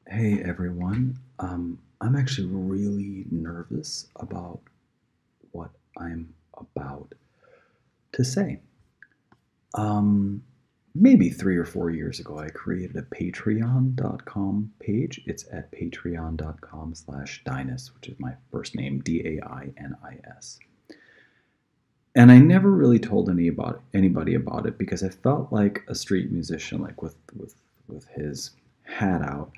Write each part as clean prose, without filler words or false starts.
Hey everyone. I'm actually really nervous about what I'm about to say. Um, Maybe 3 or 4 years ago, I created a Patreon.com page. It's at patreon.com/Dinis, which is my first name, Dainis. And I never really told anybody about it because I felt like a street musician, like with his hat out.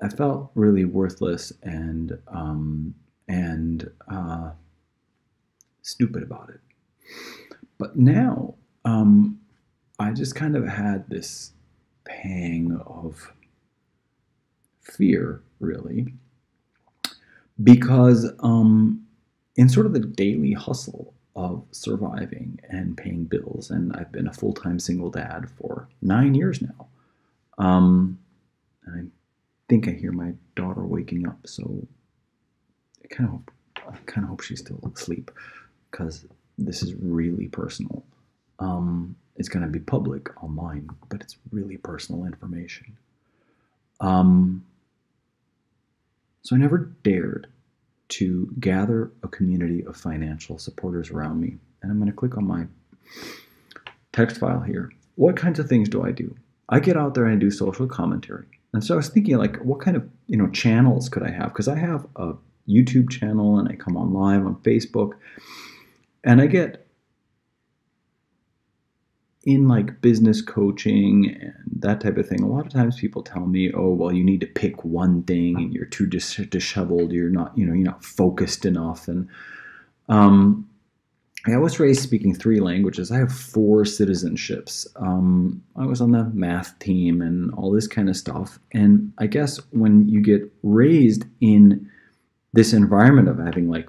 I felt really worthless and stupid about it. But now, I just kind of had this pang of fear, really, because in sort of the daily hustle of surviving and paying bills, and I've been a full-time single dad for 9 years now. And I think I hear my daughter waking up, so I kind of hope she's still asleep because this is really personal. It's going to be public online, but it's really personal information. Um, so I never dared to gather a community of financial supporters around me. And I'm going to click on my text file here. What kinds of things do I do? I get out there and I do social commentary. And so I was thinking, like, what kind of channels could I have? Because I have a YouTube channel and I come on live on Facebook, and I get in like business coaching and that type of thing. A lot of times people tell me, "Oh, well, you need to pick one thing, and you're too disheveled. You're not, you're not focused enough." And um, I was raised speaking 3 languages. I have 4 citizenships. I was on the math team and all this kind of stuff. And I guess when you get raised in this environment of having like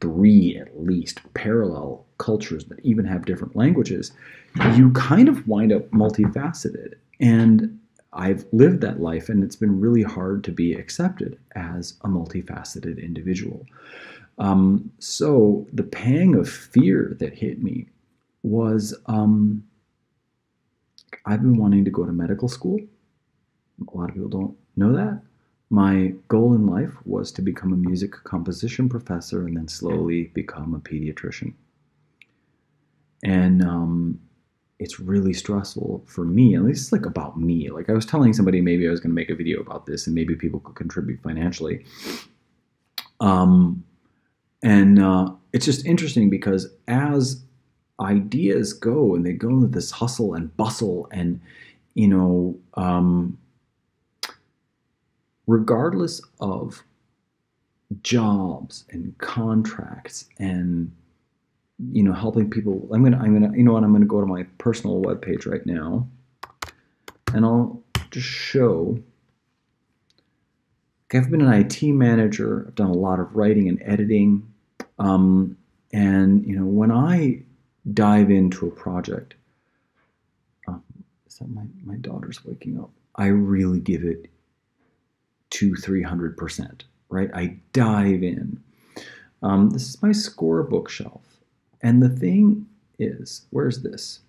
3 at least parallel cultures that even have different languages, you kind of wind up multifaceted. And I've lived that life, and it's been really hard to be accepted as a multifaceted individual. So the pang of fear that hit me was I've been wanting to go to medical school. A lot of people don't know that. My goal in life was to become a music composition professor and then slowly become a pediatrician. And it's really stressful for me, and this is like about me. Like I was telling somebody maybe I was going to make a video about this and maybe people could contribute financially. Um, and it's just interesting because as ideas go and they go into this hustle and bustle and, you know, regardless of jobs and contracts and helping people, I'm gonna go to my personal webpage right now, and I'll just show. I've been an IT manager. I've done a lot of writing and editing, and when I dive into a project, is that my daughter's waking up? I really give it 200-300%, right? I dive in. This is my score bookshelf. And the thing is, where's this?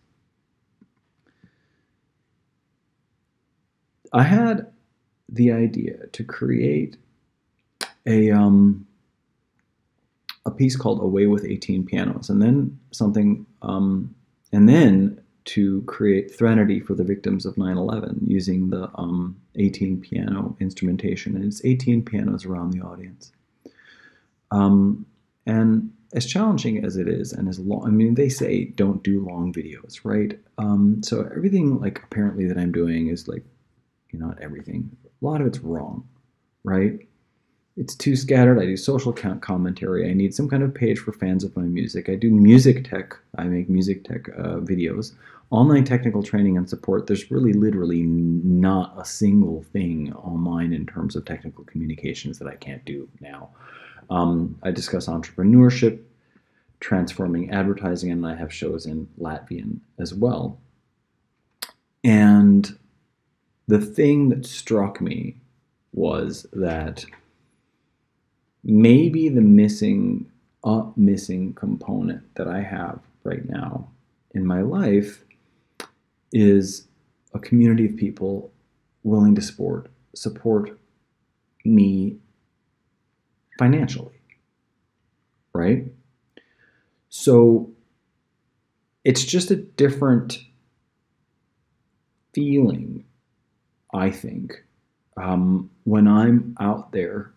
I had the idea to create a piece called Away with 18 Pianos, and then and then to create Threnody for the victims of 9/11 using the 18 piano instrumentation, and it's 18 pianos around the audience. And as challenging as it is, and as long, I mean, they say don't do long videos, right? So everything like apparently that I'm doing is like, not everything. A lot of it's wrong, right? It's too scattered. I do social commentary. I need some kind of page for fans of my music. I do music tech. I make music tech videos. Online technical training and support. There's really literally not a single thing online in terms of technical communications that I can't do now. I discuss entrepreneurship, transforming advertising, and I have shows in Latvian as well. And the thing that struck me was that maybe the missing component that I have right now in my life is a community of people willing to support me financially, right? So it's just a different feeling, I think, when I'm out there.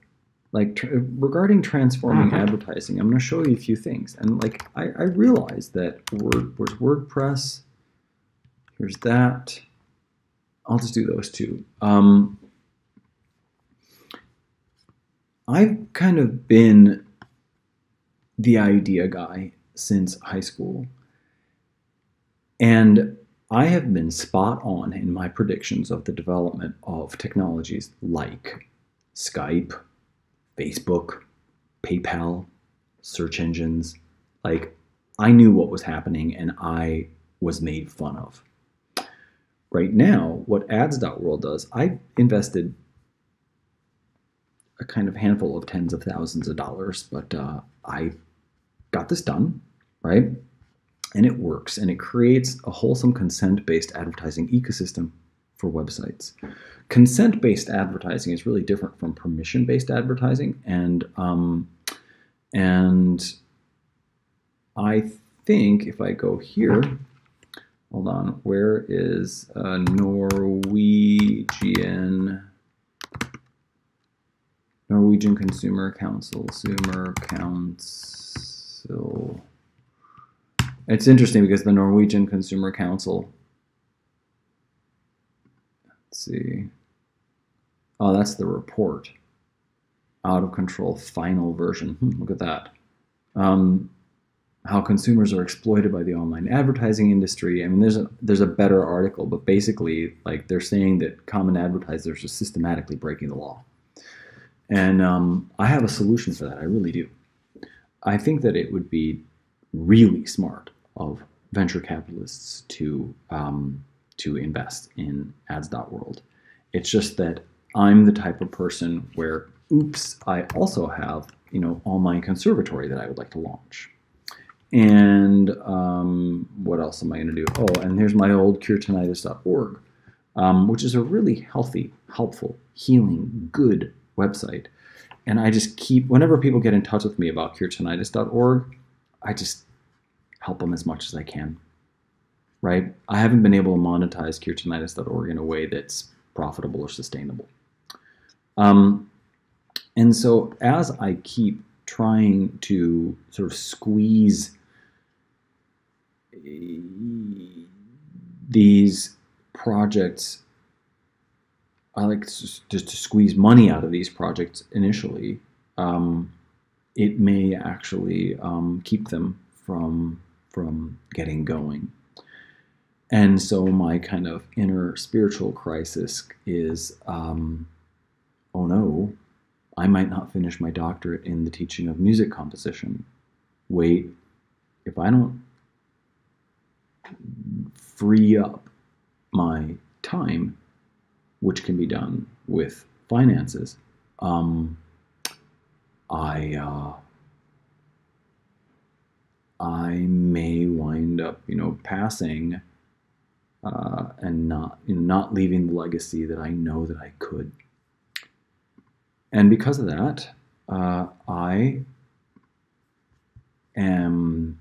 Like regarding transforming advertising, I'm going to show you a few things. And like I realized that where's WordPress? Here's that. I'll just do those two. I've kind of been the idea guy since high school. And I have been spot on in my predictions of the development of technologies like Skype, Facebook, PayPal, search engines. Like, I knew what was happening and I was made fun of. Right now, what ads.world does, I invested a kind of handful of tens of thousands of dollars, but I got this done, right? And it works, and it creates a wholesome consent-based advertising ecosystem for websites. Consent-based advertising is really different from permission-based advertising, and I think if I go here, hold on, where is Norwegian Consumer Council? It's interesting because the Norwegian Consumer Council, let's see, oh, that's the report, out of control final version. Look at that. How consumers are exploited by the online advertising industry. I mean, there's a better article, but basically, like, they're saying that common advertisers are systematically breaking the law. And I have a solution for that. I really do. I think that it would be really smart of venture capitalists to invest in ads.world. It's just that I'm the type of person where, oops, I also have, online conservatory that I would like to launch. And what else am I going to do? Oh, and here's my old curetinnitus.org, which is a really healthy, helpful, healing, good website. And I just keep, whenever people get in touch with me about curetinnitus.org, I just help them as much as I can, right? I haven't been able to monetize curetinnitus.org in a way that's profitable or sustainable. And so as I keep trying to sort of squeeze these projects, I like just to squeeze money out of these projects initially, it may actually keep them from getting going. And so my kind of inner spiritual crisis is, oh no, I might not finish my doctorate in the teaching of music composition. Wait, if I don't free up my time, which can be done with finances, I may wind up, passing and not leaving the legacy that I know that I could. And because of that, I am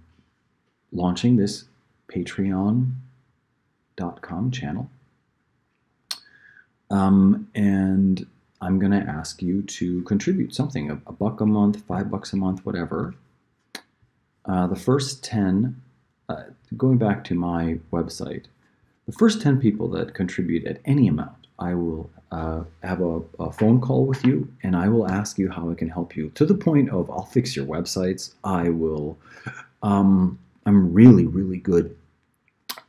launching this Patreon.com channel. And I'm going to ask you to contribute something, a buck a month, $5 a month, whatever. The first 10, going back to my website, the first 10 people that contribute at any amount, I will have a phone call with you, and I will ask you how I can help you, to the point of I'll fix your websites. I will, I'm really, really good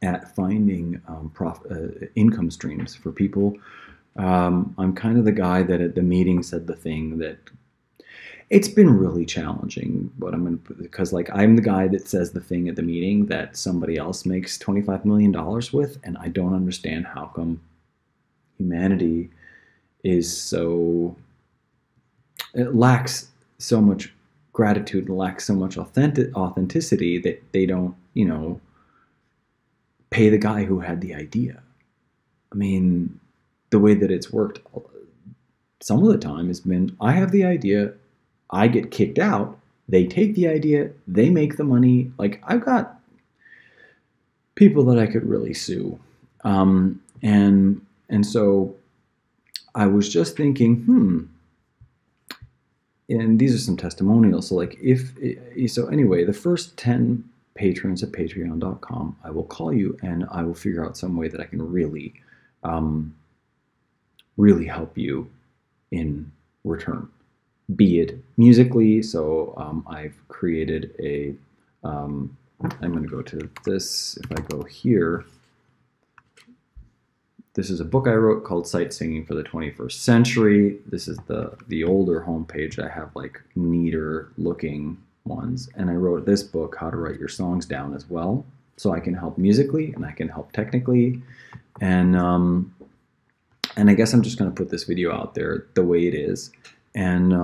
at finding income streams for people. I'm kind of the guy that at the meeting said the thing that it's been really challenging, but because like I'm the guy that says the thing at the meeting that somebody else makes $25 million with, and I don't understand how come humanity is so, it lacks so much gratitude and lacks so much authenticity that they don't, pay the guy who had the idea. I mean, the way that it's worked some of the time has been, I have the idea, I get kicked out, they take the idea, they make the money. Like, I've got people that I could really sue. And so I was just thinking, and these are some testimonials. So like so anyway, the first 10 patrons at patreon.com, I will call you and I will figure out some way that I can really, really help you in return, be it musically. So I've created a, I'm going to go to this. If I go here, this is a book I wrote called Sight Singing for the 21st Century. This is the older homepage. I have like neater looking ones. And I wrote this book, How to Write Your Songs Down, as well. So I can help musically and I can help technically. And I guess I'm just going to put this video out there the way it is. And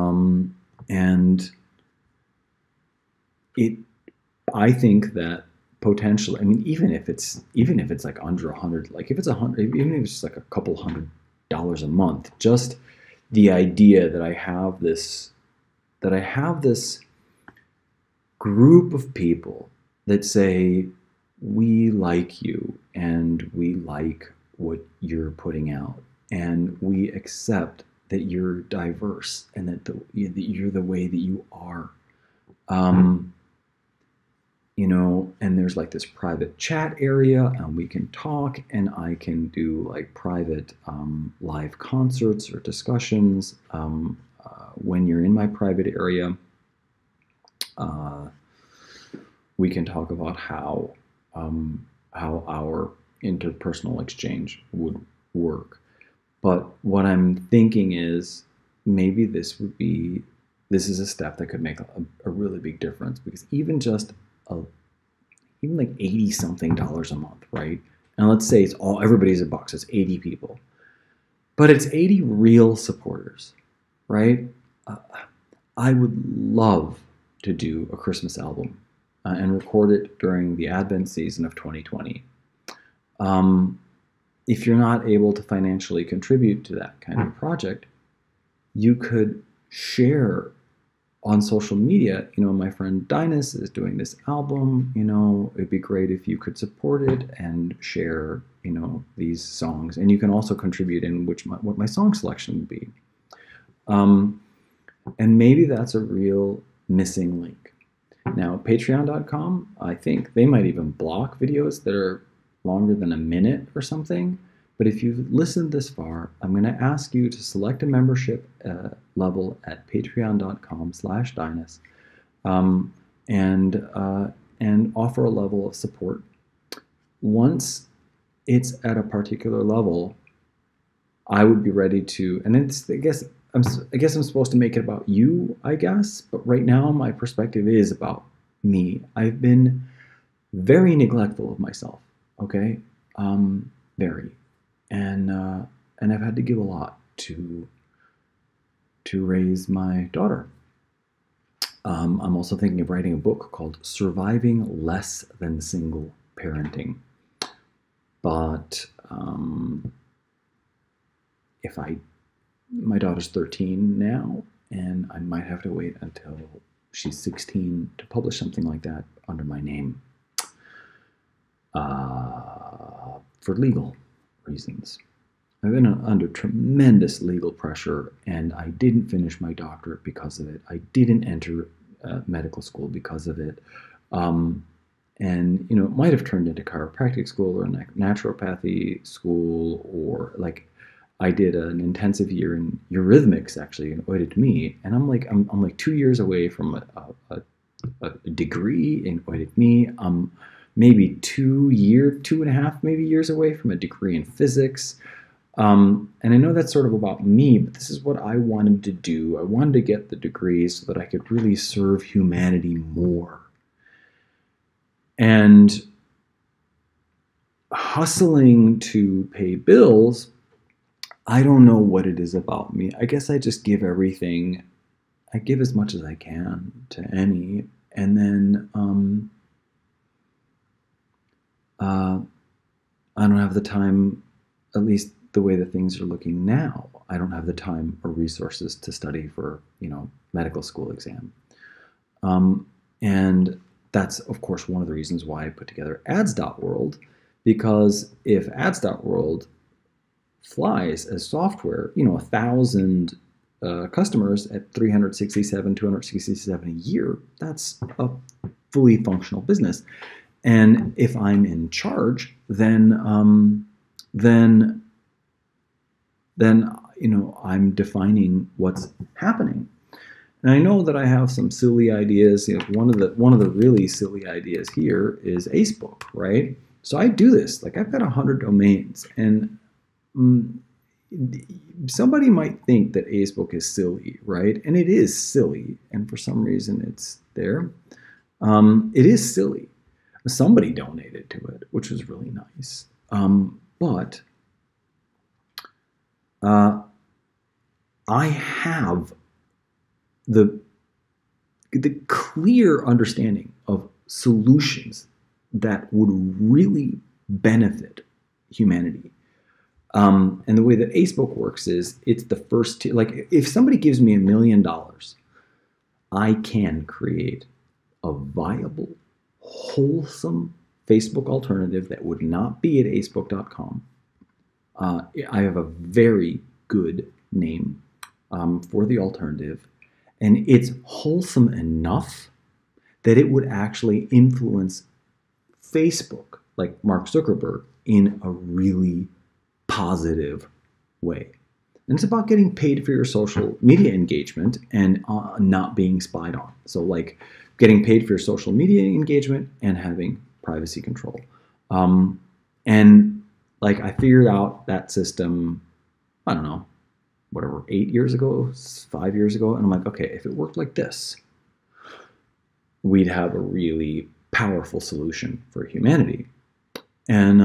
I think that potentially, I mean, even if it's like under 100, like if it's 100, even if it's like a couple $100 a month, just the idea that I have this group of people that say, we like you and we like what you're putting out and we accept that you're diverse and that you're the way that you are. You know, and there's like this private chat area and we can talk and I can do like private live concerts or discussions when you're in my private area. We can talk about how our interpersonal exchange would work. But what I'm thinking is maybe this is a step that could make a really big difference, because even like $80 something a month, right? And let's say it's everybody's a box, it's 80 people, but it's 80 real supporters, right? I would love to do a Christmas album and record it during the Advent season of 2020. If you're not able to financially contribute to that kind of project, you could share on social media, you know, my friend Dinus is doing this album, you know, it'd be great if you could support it and share, you know, these songs. And you can also contribute in what my song selection would be. And maybe that's a real missing link. Now, patreon.com, I think they might even block videos that are longer than a minute or something. But if you've listened this far, I'm going to ask you to select a membership level at patreon.com/Dinus and offer a level of support. Once it's at a particular level, I would be ready to, and I guess I'm supposed to make it about you, I guess, but right now my perspective is about me. I've been very neglectful of myself, okay? Very. And I've had to give a lot to raise my daughter. I'm also thinking of writing a book called Surviving Less Than Single Parenting. But my daughter's 13 now, and I might have to wait until she's 16 to publish something like that under my name for legal reasons. I've been under tremendous legal pressure, and I didn't finish my doctorate because of it. I didn't enter medical school because of it. And, you know, it might have turned into chiropractic school or naturopathy school, or like I did an intensive year in eurythmics, actually, in oidotmy. And I'm like 2 years away from a degree in oidotmy. Maybe 2.5 maybe years away from a degree in physics. And I know that's sort of about me, but this is what I wanted to do. I wanted to get the degree so that I could really serve humanity more. And hustling to pay bills, I don't know what it is about me. I guess I just give everything. I give as much as I can to Emmy, and then I don't have the time, at least the way that things are looking now, I don't have the time or resources to study for, medical school exam. And that's, of course, one of the reasons why I put together ads.world, because if ads.world flies as software, 1,000 customers at 367, 267 a year, that's a fully functional business. And if I'm in charge, then I'm defining what's happening. And I know that I have some silly ideas. One of the really silly ideas here is Acebook, right? So I do this. Like, I've got 100 domains, and somebody might think that Acebook is silly, right? And it is silly, and for some reason it's there. It is silly. Somebody donated to it, which was really nice. But I have the clear understanding of solutions that would really benefit humanity. And the way that Acebook works is it's the first tier. Like, if somebody gives me $1 million, I can create a viable, wholesome Facebook alternative that would not be at acebook.com. I have a very good name for the alternative, and it's wholesome enough that it would actually influence Facebook, like Mark Zuckerberg, in a really positive way. And it's about getting paid for your social media engagement and not being spied on. So, like, getting paid for your social media engagement and having privacy control. And like, I figured out that system, I don't know, whatever, 8 years ago, 5 years ago. And I'm like, okay, if it worked like this, we'd have a really powerful solution for humanity. And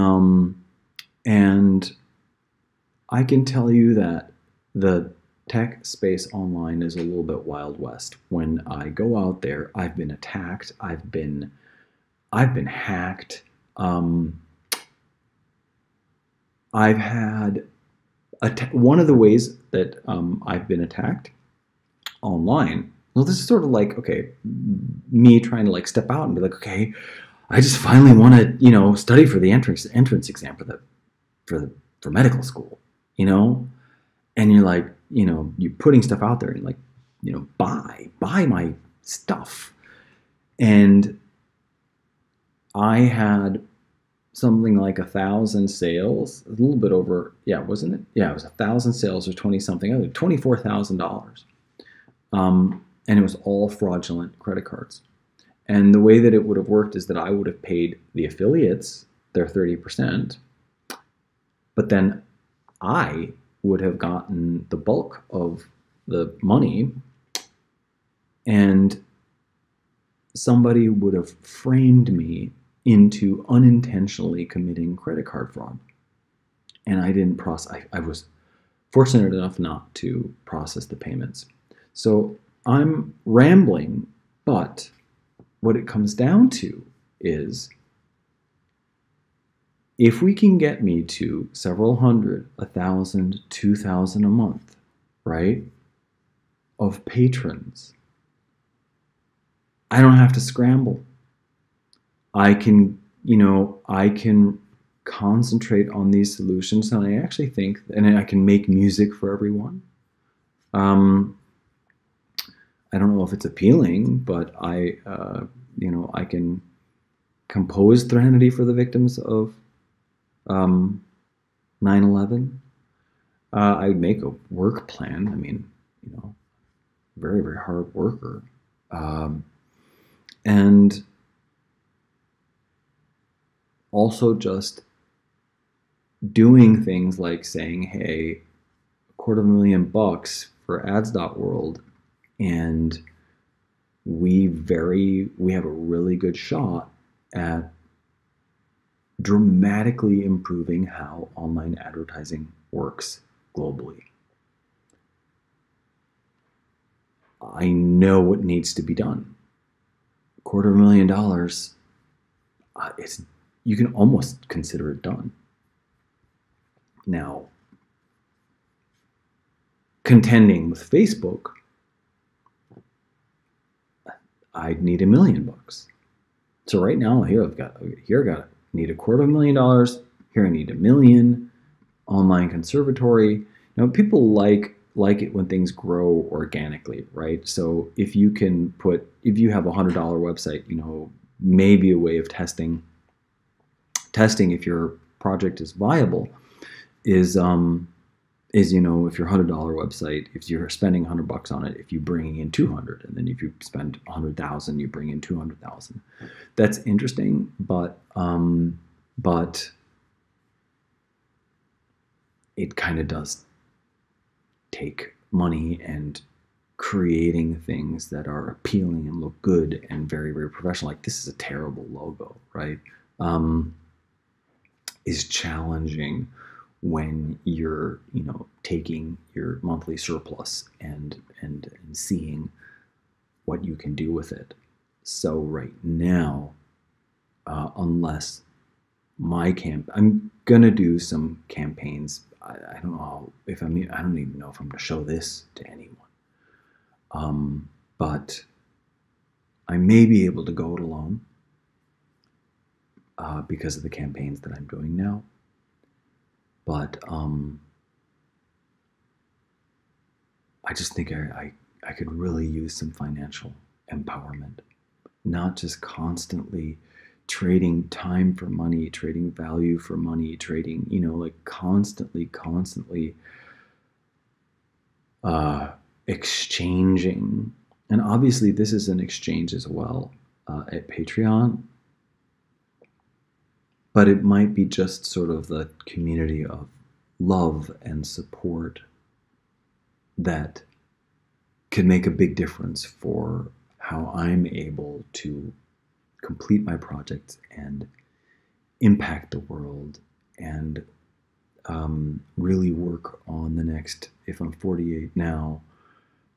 I can tell you that the tech space online is a little bit Wild West. When I go out there, I've been attacked. I've been hacked. I've had one of the ways that I've been attacked online. Well, this is sort of like, okay, me trying to like step out and be like, okay, I just finally want to, study for the entrance exam for medical school, and you're like, you're putting stuff out there and like, buy my stuff. And I had something like 1,000 sales, a little bit over, wasn't it? Yeah, it was 1,000 sales or 20 something, $24,000. And it was all fraudulent credit cards. And the way that it would have worked is that I would have paid the affiliates their 30%, but then I would have gotten the bulk of the money, and somebody would have framed me into unintentionally committing credit card fraud. And I didn't process, I was fortunate enough not to process the payments. So I'm rambling, but what it comes down to is, if we can get me to several hundred, 1,000, 2,000 a month, right, of patrons, I don't have to scramble. I can concentrate on these solutions, and I actually think, and I can make music for everyone. I don't know if it's appealing, but I can compose Threnody for the victims of 9/11. I'd make a work plan. I mean, very, very hard worker. And also just doing things like saying, hey, $250,000 for ads.world, and we have a really good shot at dramatically improving how online advertising works globally. I know what needs to be done. $250,000, you can almost consider it done. Now, contending with Facebook, I'd need $1 million. So right now, here I need $250,000. Here I need $1 million. Online conservatory. Now people like it when things grow organically, right? So if you have a $100 website, maybe a way of testing if your project is viable is if your $100 website, if you're spending $100 on it, if you bring in 200, and then if you spend 100,000, you bring in 200,000. That's interesting, but it kind of does take money and creating things that are appealing and look good and very, very professional. Like, this is a terrible logo, right? Is challenging when you're, taking your monthly surplus and seeing what you can do with it. So right now, unless I'm gonna do some campaigns. I don't know if I don't even know if I'm gonna show this to anyone. But I may be able to go it alone because of the campaigns that I'm doing now. But I just think I could really use some financial empowerment, not just constantly trading time for money, trading value for money, trading, constantly exchanging. And obviously this is an exchange as well at Patreon, but it might be just sort of the community of love and support that could make a big difference for how I'm able to complete my projects and impact the world and really work on the next, if I'm 48 now,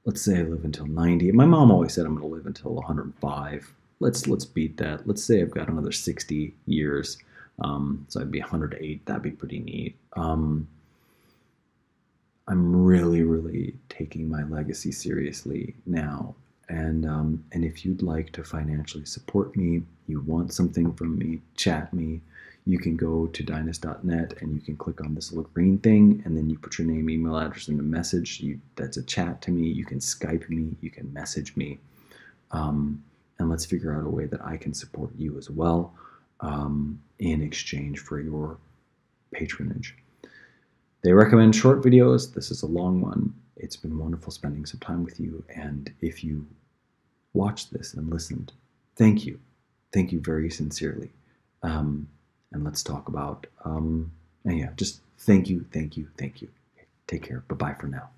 let's say I live until 90. My mom always said I'm going to live until 105. Let's beat that. Let's say I've got another 60 years. So I'd be 108. That'd be pretty neat. I'm really, really taking my legacy seriously now. And if you'd like to financially support me, you want something from me, chat me. You can go to Dynast.net and you can click on this little green thing, and then you put your name, email address in the message. That's a chat to me. You can Skype me. You can message me. And let's figure out a way that I can support you as well in exchange for your patronage. They recommend short videos. This is a long one. It's been wonderful spending some time with you. And if you watched this and listened, thank you. Thank you very sincerely. And let's talk about, just thank you. Take care. Bye-bye for now.